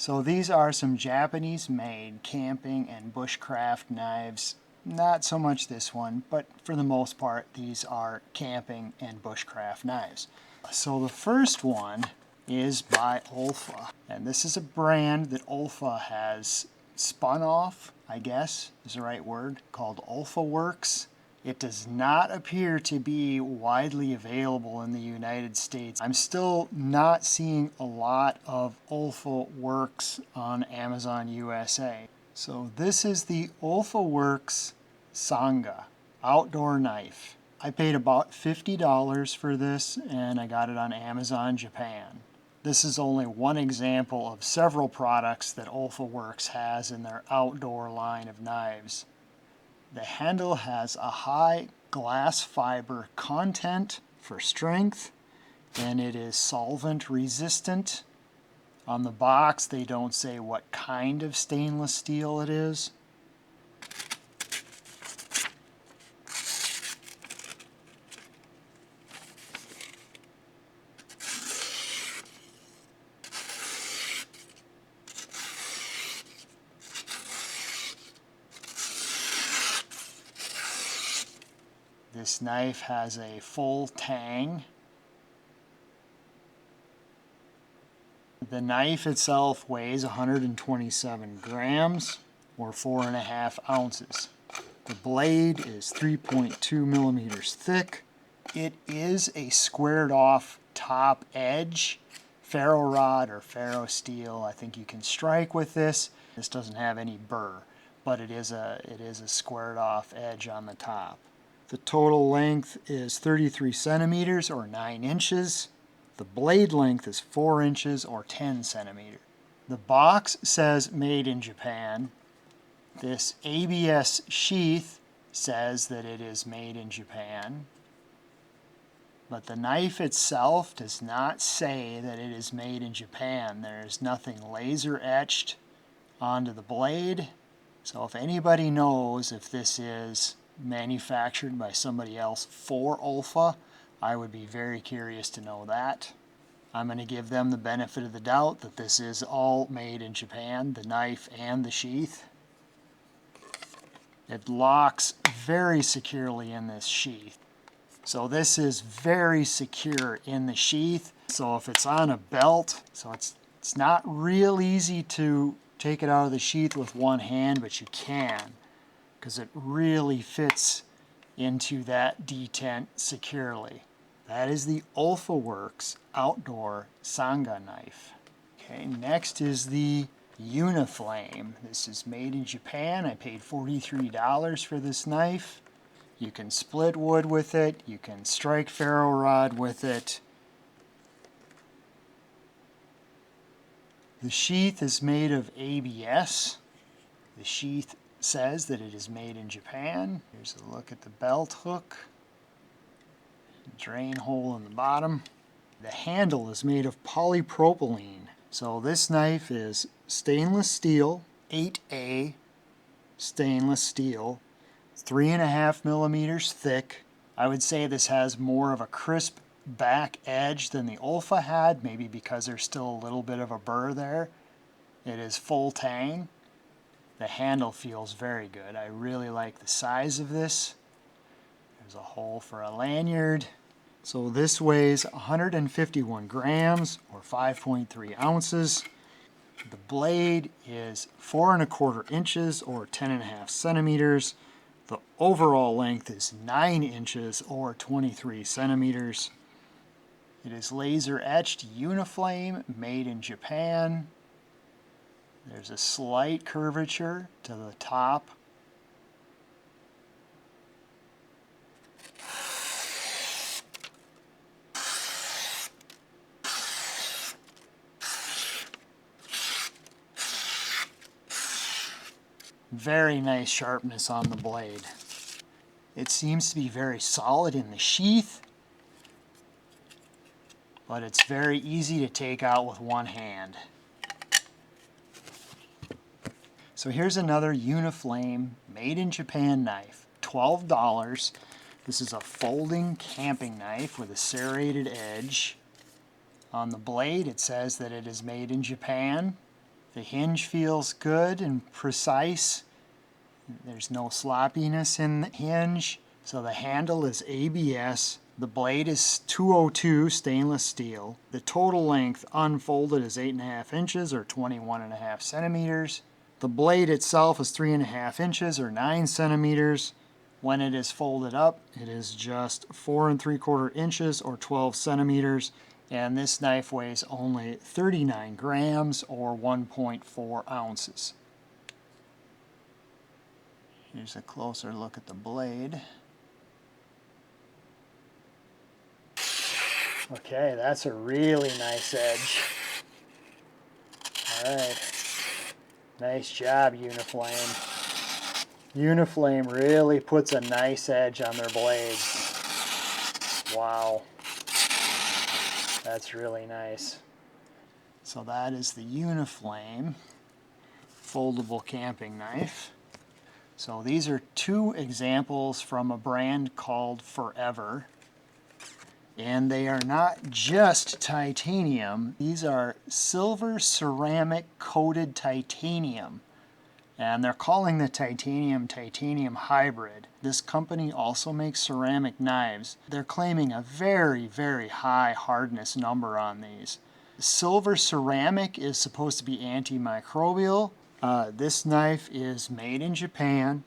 So these are some Japanese-made camping and bushcraft knives. Not so much this one, but for the most part, these are camping and bushcraft knives. So the first one is by Olfa, and this is a brand that Olfa has spun off, I guess is the right word, called Olfa Works. It does not appear to be widely available in the United States. I'm still not seeing a lot of Olfa Works on Amazon USA. So this is the Olfa Works Sanga outdoor knife. I paid about $50 for this and I got it on Amazon Japan. This is only one example of several products that Olfa Works has in their outdoor line of knives. The handle has a high glass fiber content for strength, and it is solvent resistant. On the box, they don't say what kind of stainless steel it is. This knife has a full tang. The knife itself weighs 127 grams or 4.5 ounces. The blade is 3.2 millimeters thick. It is a squared off top edge, ferro rod or ferro steel. I think you can strike with this. This doesn't have any burr, but it is a squared off edge on the top. The total length is 33 centimeters or 9 inches. The blade length is 4 inches or 10 centimeters. The box says made in Japan. This ABS sheath says that it is made in Japan. But the knife itself does not say that it is made in Japan. There is nothing laser etched onto the blade. So if anybody knows if this is manufactured by somebody else for Olfa, I would be very curious to know that. I'm going to give them the benefit of the doubt that this is all made in Japan, the knife and the sheath. It locks very securely in this sheath. So this is very secure in the sheath. So if it's on a belt, so it's not real easy to take it out of the sheath with one hand, but you can, because it really fits into that detent securely. That is the Olfa Works outdoor Sanga knife. Okay, next is the Uniflame. This is made in Japan. I paid $43 for this knife. You can split wood with it. You can strike ferro rod with it. The sheath is made of ABS. The sheath says that it is made in Japan. Here's a look at the belt hook. Drain hole in the bottom. The handle is made of polypropylene. So this knife is stainless steel, 8A stainless steel, 3.5 millimeters thick. I would say this has more of a crisp back edge than the Olfa had, maybe because there's still a little bit of a burr there. It is full tang. The handle feels very good. I really like the size of this. There's a hole for a lanyard. So this weighs 151 grams or 5.3 ounces. The blade is 4.25 inches or 10.5 centimeters. The overall length is 9 inches or 23 centimeters. It is laser etched Uniflame, made in Japan. There's a slight curvature to the top. Very nice sharpness on the blade. It seems to be very solid in the sheath, but it's very easy to take out with one hand. So here's another Uniflame made in Japan knife, $12. This is a folding camping knife with a serrated edge. On the blade it says that it is made in Japan. The hinge feels good and precise. There's no sloppiness in the hinge. So the handle is ABS. The blade is 202 stainless steel. The total length unfolded is 8.5 inches or 21.5 centimeters. The blade itself is 3.5 inches or 9 centimeters. When it is folded up, it is just 4 3/4 inches or 12 centimeters. And this knife weighs only 39 grams or 1.4 ounces. Here's a closer look at the blade. Okay, that's a really nice edge. All right. Nice job, Uniflame. Uniflame really puts a nice edge on their blades. Wow. That's really nice. So that is the Uniflame foldable camping knife. So these are two examples from a brand called Forever. And they are not just titanium. These are silver ceramic coated titanium. And they're calling the titanium hybrid. This company also makes ceramic knives. They're claiming a very, very high hardness number on these. Silver ceramic is supposed to be antimicrobial. This knife is made in Japan.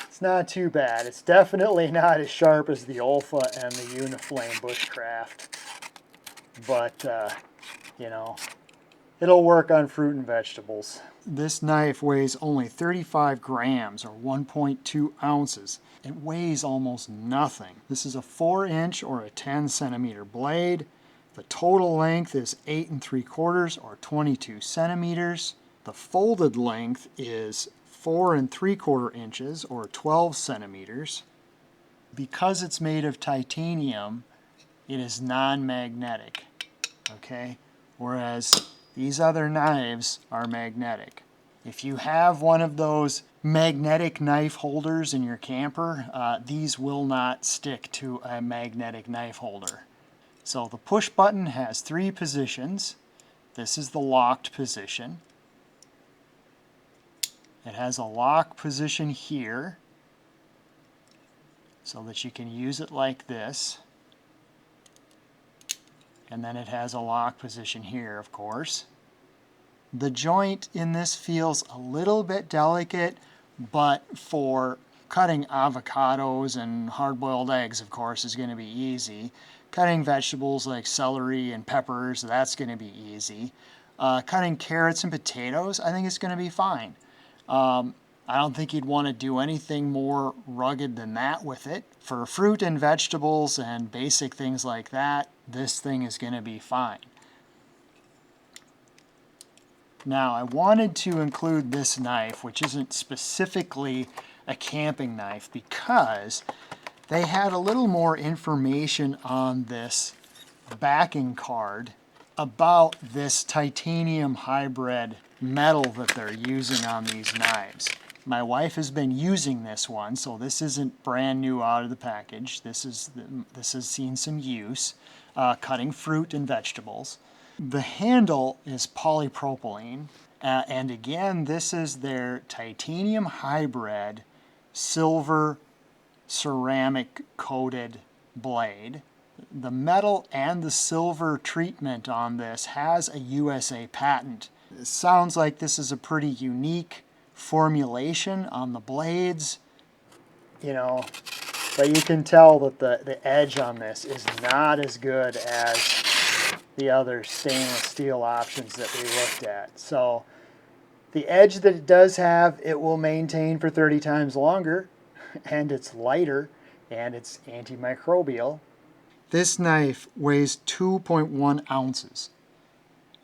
It's not too bad. It's definitely not as sharp as the Olfa and the Uniflame Bushcraft. But, you know, it'll work on fruit and vegetables. This knife weighs only 35 grams or 1.2 ounces. It weighs almost nothing. This is a 4-inch or a 10 centimeter blade. The total length is 8 3/4 or 22 centimeters. The folded length is 4 3/4 inches or 12 centimeters. Because it's made of titanium, it is non-magnetic, okay? Whereas these other knives are magnetic. If you have one of those magnetic knife holders in your camper, these will not stick to a magnetic knife holder. So the push button has 3 positions. This is the locked position. It has a lock position here so that you can use it like this. And then it has a lock position here, of course. The joint in this feels a little bit delicate, but for cutting avocados and hard-boiled eggs, of course, is going to be easy. Cutting vegetables like celery and peppers, that's going to be easy. Cutting carrots and potatoes, I think it's going to be fine. I don't think you'd want to do anything more rugged than that with it. For fruit and vegetables and basic things like that, this thing is going to be fine. Now, I wanted to include this knife, which isn't specifically a camping knife, because they had a little more information on this backing card about this titanium hybrid metal that they're using on these knives. My wife has been using this one, so this isn't brand new out of the package. This has seen some use, cutting fruit and vegetables. The handle is polypropylene, and again, this is their titanium hybrid silver ceramic coated blade. The metal and the silver treatment on this has a USA patent. It sounds like this is a pretty unique formulation on the blades, you know, but you can tell that the edge on this is not as good as the other stainless steel options that we looked at. So the edge that it does have, it will maintain for 30 times longer, and it's lighter, and it's antimicrobial. This knife weighs 2.1 ounces.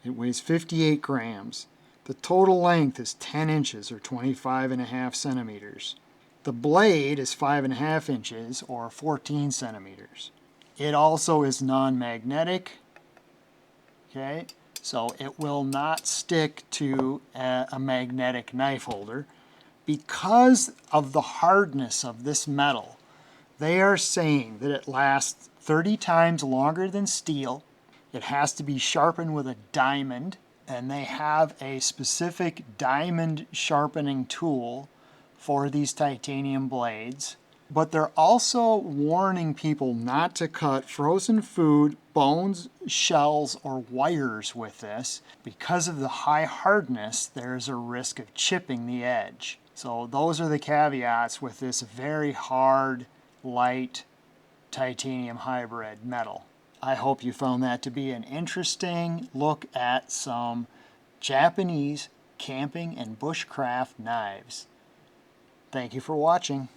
It weighs 58 grams. The total length is 10 inches or 25.5 centimeters. The blade is 5.5 inches or 14 centimeters. It also is non-magnetic. Okay, so it will not stick to a magnetic knife holder. Because of the hardness of this metal, they are saying that it lasts 30 times longer than steel. It has to be sharpened with a diamond, and they have a specific diamond sharpening tool for these titanium blades. But they're also warning people not to cut frozen food, bones, shells, or wires with this. Because of the high hardness, there's a risk of chipping the edge. So those are the caveats with this very hard, light titanium hybrid metal. I hope you found that to be an interesting look at some Japanese camping and bushcraft knives. Thank you for watching.